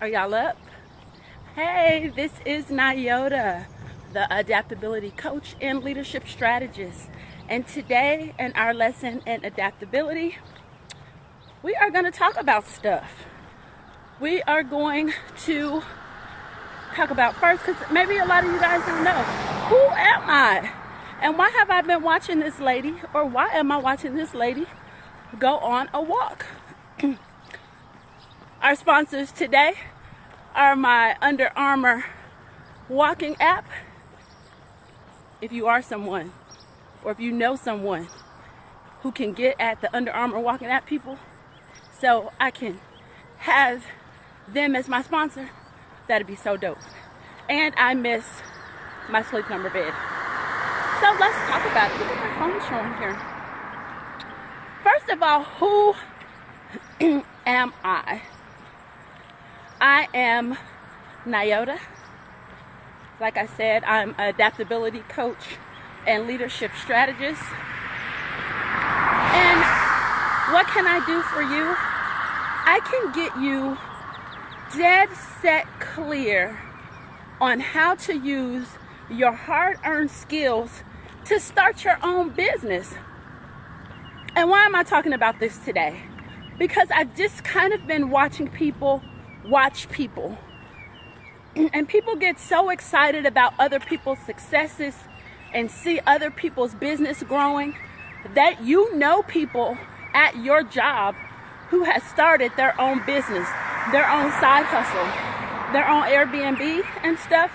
Are y'all up? Hey, this is Nyota, the adaptability coach and leadership strategist. And today, in our lesson in adaptability, we are going to talk about stuff. We are going to talk about first, because maybe a lot of you guys don't know, who am I? And why have I been watching this lady, or why am I watching this lady go on a walk? Our sponsors today are my Under Armour walking app. If you are someone, or if you know someone who can get at the Under Armour walking app people, so I can have them as my sponsor, that'd be so dope. And I miss my Sleep Number bed. So let's talk about it. Look at my phone showing here. First of all, who am I? I am Nyota. Like I said, I'm an adaptability coach and leadership strategist. And what can I do for you? I can get you dead set clear on how to use your hard-earned skills to start your own business. And why am I talking about this today? Because I've just kind of been watching people watch people. And people get so excited about other people's successes and see other people's business growing that you know people at your job who has started their own business, their own side hustle, their own Airbnb and stuff.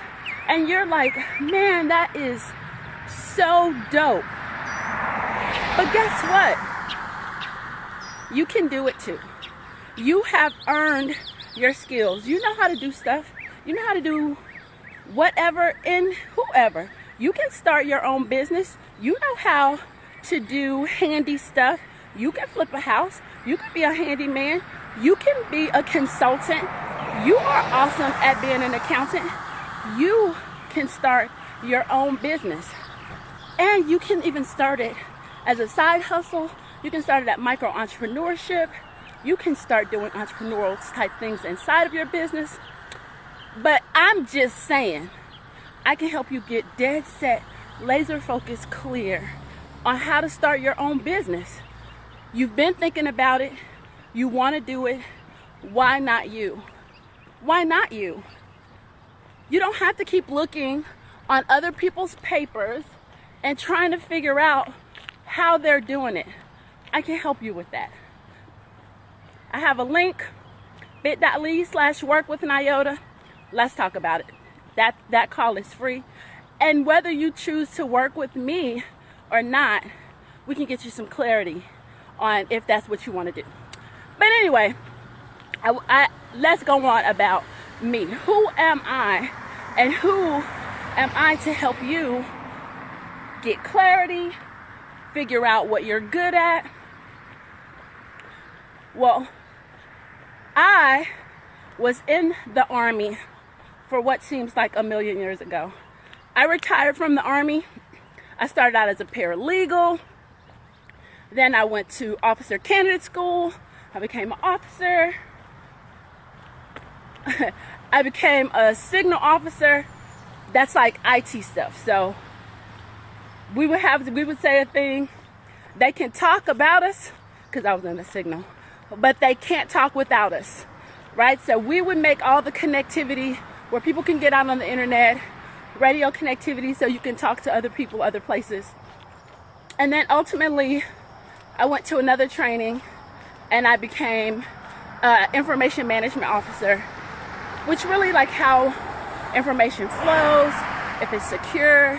And you're like, man, that is so dope. But guess what? You can do it too. You have earned your skills. You know how to do stuff. You know how to do whatever and whoever. You can start your own business. You know how to do handy stuff. You can flip a house. You can be a handyman. You can be a consultant. You are awesome at being an accountant. You can start your own business. And you can even start it as a side hustle. You can start it at micro entrepreneurship. You can start doing entrepreneurial type things inside of your business. But I'm just saying, I can help you get dead set, laser focused, clear on how to start your own business. You've been thinking about it. You want to do it. Why not you? Why not you? You don't have to keep looking on other people's papers and trying to figure out how they're doing it. I can help you with that. I have a link, bit.ly/workwithnyota. Let's talk about it. That call is free. And whether you choose to work with me or not, we can get you some clarity on if that's what you want to do. But anyway, let's go on about me. Who am I? And who am I to help you get clarity, figure out what you're good at? Well, I was in the Army for what seems like a million years ago. I retired from the Army. I started out as a paralegal. Then I went to officer candidate school. I became an officer. I became a signal officer. That's like IT stuff. So we would say a thing. They can talk about us, because I was in the signal, but they can't talk without us, right? So we would make all the connectivity where people can get out on the internet, radio connectivity, so you can talk to other people, other places. And then ultimately, I went to another training and I became information management officer, which really like how information flows, if it's secure,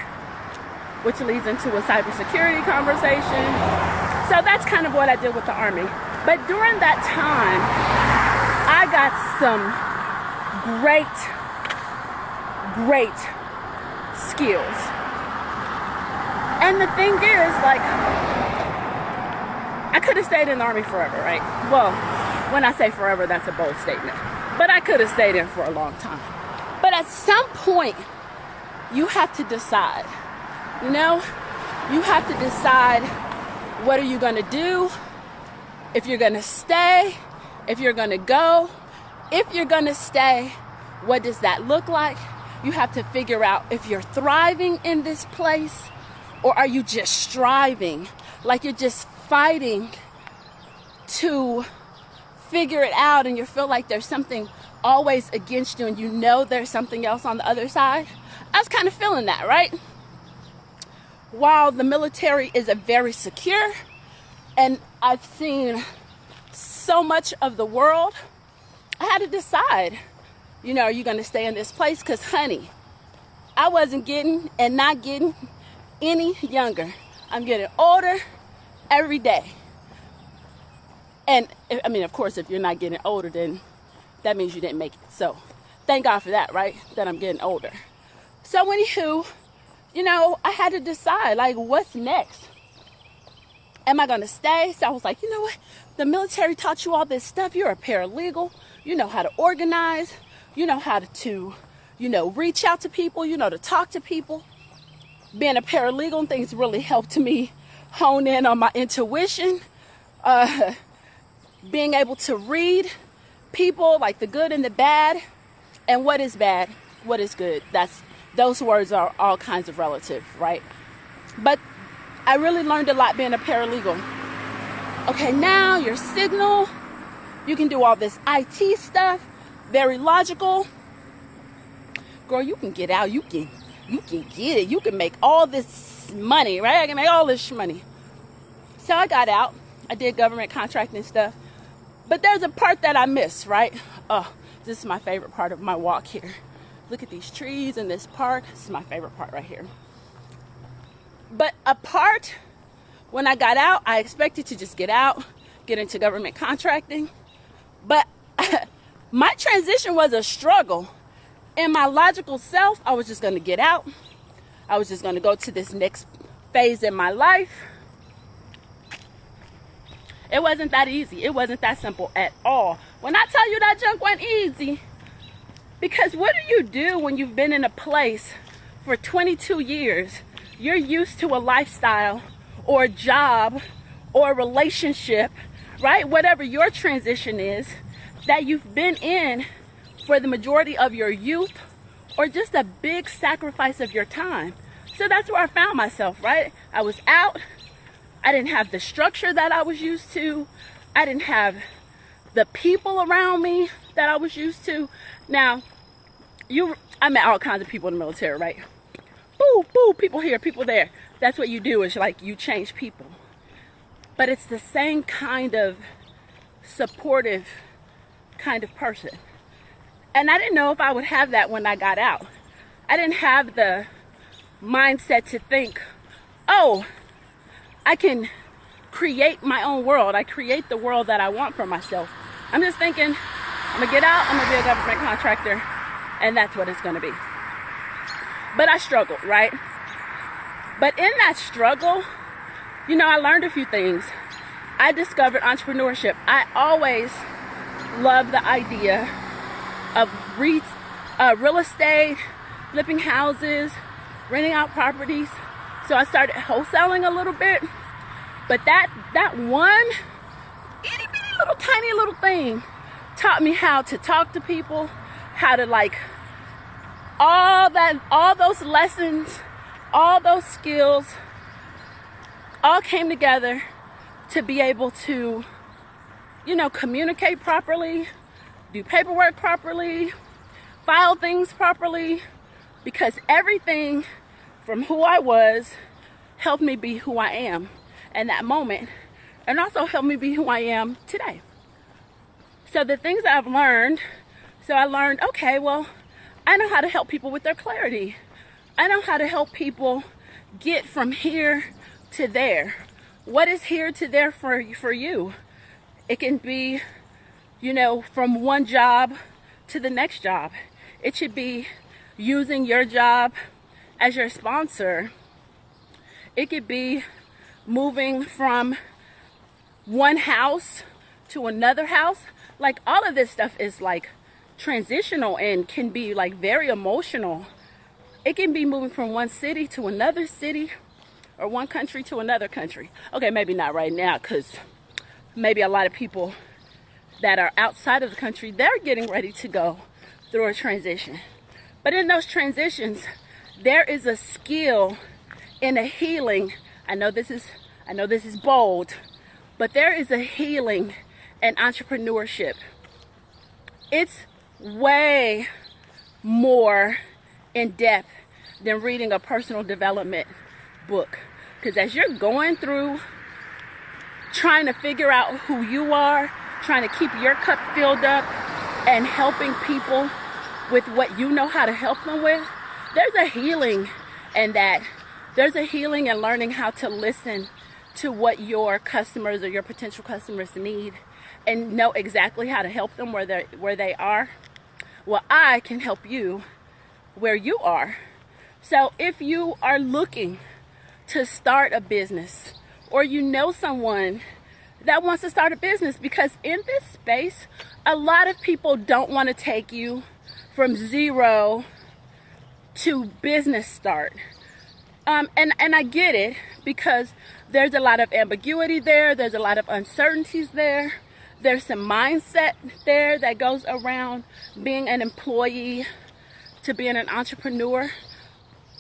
which leads into a cybersecurity conversation. So that's kind of what I did with the Army. But during that time, I got some great skills. And the thing is, like, I could have stayed in the Army forever, right? Well, when I say forever, that's a bold statement. But I could have stayed in for a long time. But at some point, you have to decide. You know, you have to decide, what are you going to do? If you're going to stay, if you're going to go, if you're going to stay, what does that look like? You have to figure out if you're thriving in this place, or are you just striving, like you're just fighting to figure it out, and you feel like there's something always against you, and you know there's something else on the other side. I was kind of feeling that, right? While the military is a very secure, and I've seen so much of the world, I had to decide, are you going to stay in this place? Because, honey, I wasn't getting and not getting any younger. I'm getting older every day. And, I mean, of course, if you're not getting older, then that means you didn't make it. So, thank God for that, right? That I'm getting older. So, anywho, I had to decide, like, what's next? Am I going to stay? So I was like, you know what? The military taught you all this stuff. You're a paralegal. You know how to organize. You know how to reach out to people. To talk to people. Being a paralegal and things really helped me hone in on my intuition. Being able to read people, like the good and the bad. And what is bad, what is good. Those words are all kinds of relative, right? But I really learned a lot being a paralegal. Okay, now your signal, you can do all this IT stuff, very logical. Girl, you can get out, you can get it. You can make all this money, right? I can make all this money. So I got out. I did government contracting stuff. But there's a part that I missed, right? Oh, this is my favorite part of my walk here. Look at these trees in this park. This is my favorite part right here. But a part, when I got out, I expected to just get out, get into government contracting. But my transition was a struggle. In my logical self, I was just going to get out. I was just going to go to this next phase in my life. It wasn't that easy. It wasn't that simple at all. When I tell you that junk went easy, because what do you do when you've been in a place for 22 years? You're used to a lifestyle or a job or a relationship, right? Whatever your transition is, that you've been in for the majority of your youth, or just a big sacrifice of your time. So that's where I found myself, right? I was out. I didn't have the structure that I was used to. I didn't have the people around me that I was used to. Now, I met all kinds of people in the military, right? Boo, boo, people here, people there. That's what you do, is like you change people. But it's the same kind of supportive kind of person. And I didn't know if I would have that when I got out. I didn't have the mindset to think, oh, I can create my own world. I create the world that I want for myself. I'm just thinking, I'm going to get out, I'm going to be a government contractor, and that's what it's going to be. But I struggled, right? But in that struggle, I learned a few things. I discovered entrepreneurship. I always loved the idea of real estate, flipping houses, renting out properties. So I started wholesaling a little bit. But that one itty bitty little tiny little thing taught me how to talk to people, how to all those lessons, all those skills all came together to be able to, communicate properly, do paperwork properly, file things properly, because everything from who I was helped me be who I am in that moment, and also helped me be who I am today. So the things that I've learned, I learned, okay, well, I know how to help people with their clarity. I know how to help people get from here to there. What is here to there for you? It can be, from one job to the next job. It should be using your job as your sponsor. It could be moving from one house to another house. Like, all of this stuff is like transitional and can be like very emotional. It can be moving from one city to another city, or one country to another country. Okay, maybe not right now, because maybe a lot of people that are outside of the country, they're getting ready to go through a transition. But in those transitions, there is a skill in a healing. I know this is bold, but there is a healing in entrepreneurship. It's way more in depth than reading a personal development book. Because as you're going through trying to figure out who you are, trying to keep your cup filled up, and helping people with what you know how to help them with, there's a healing in that. There's a healing in learning how to listen to what your customers or your potential customers need and know exactly how to help them where they are. Well, I can help you where you are. So if you are looking to start a business, or you know someone that wants to start a business, because in this space, a lot of people don't want to take you from zero to business start. And I get it, because there's a lot of ambiguity there. There's a lot of uncertainties there. There's some mindset there that goes around being an employee to being an entrepreneur.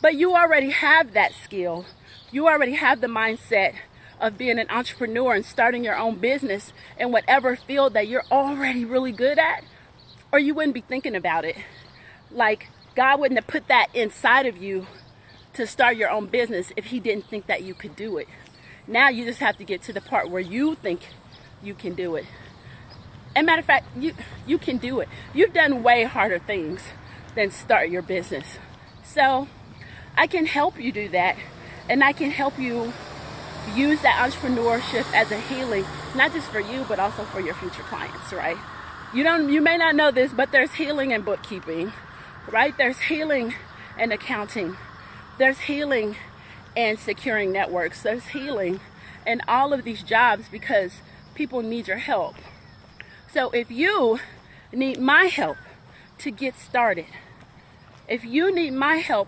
But you already have that skill. You already have the mindset of being an entrepreneur and starting your own business in whatever field that you're already really good at, or you wouldn't be thinking about it. Like, God wouldn't have put that inside of you to start your own business if he didn't think that you could do it. Now you just have to get to the part where you think you can do it. And matter of fact, you can do it. You've done way harder things than start your business. So I can help you do that, and I can help you use that entrepreneurship as a healing, not just for you, but also for your future clients, right? You may not know this, but there's healing in bookkeeping, right? There's healing in accounting. There's healing in securing networks. There's healing in all of these jobs because people need your help. So if you need my help to get started, if you need my help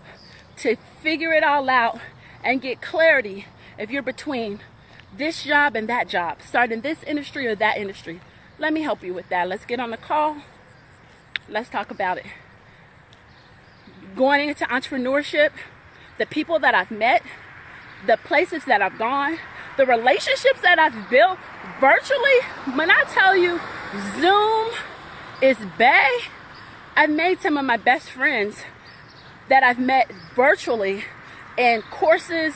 to figure it all out and get clarity, if you're between this job and that job, starting this industry or that industry, let me help you with that. Let's get on the call. Let's talk about it. Going into entrepreneurship, the people that I've met, the places that I've gone, the relationships that I've built virtually, when I tell you Zoom is bae, I've made some of my best friends that I've met virtually in courses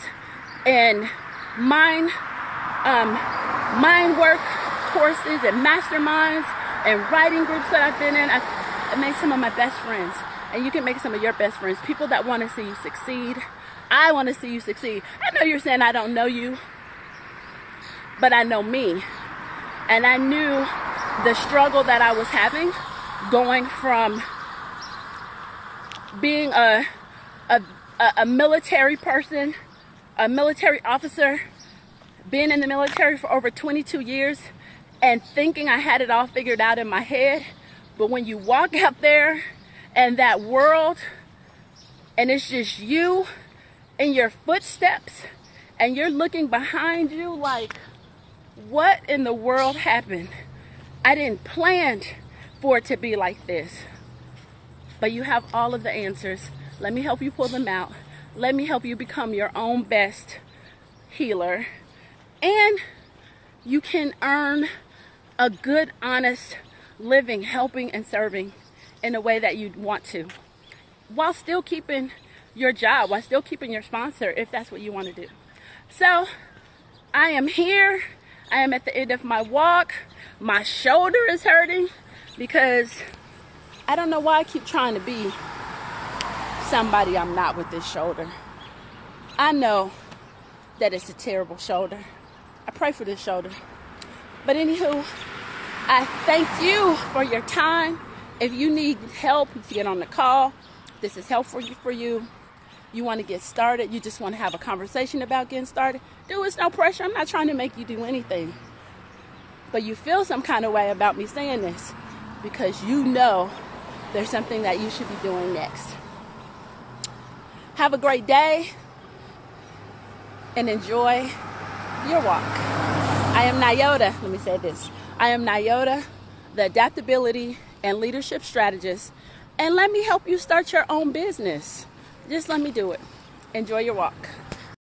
and mind work courses and masterminds and writing groups that I've been in. I've made some of my best friends, and you can make some of your best friends, people that want to see you succeed. I want to see you succeed. I know you're saying I don't know you, but I know me, and I knew the struggle that I was having going from being a military person, a military officer, being in the military for over 22 years and thinking I had it all figured out in my head. But when you walk out there in that world and it's just you and your footsteps and you're looking behind you like, what in the world happened? I didn't plan for it to be like this. But you have all of the answers. Let me help you pull them out. Let me help you become your own best healer. And you can earn a good, honest living, helping and serving in a way that you want to, while still keeping your job, while still keeping your sponsor, if that's what you want to do. So I am here. I am at the end of my walk. My shoulder is hurting because I don't know why I keep trying to be somebody I'm not with this shoulder. I know that it's a terrible shoulder. I pray for this shoulder. But anywho, I thank you for your time. If you need help, if you get on the call, this is helpful for you. You want to get started. You just want to have a conversation about getting started. Do it's no pressure. I'm not trying to make you do anything. But you feel some kind of way about me saying this because you know there's something that you should be doing next. Have a great day and enjoy your walk. I am Nyota. Let me say this. I am Nyota. the adaptability and leadership strategist, and let me help you start your own business. Just let me do it. Enjoy your walk.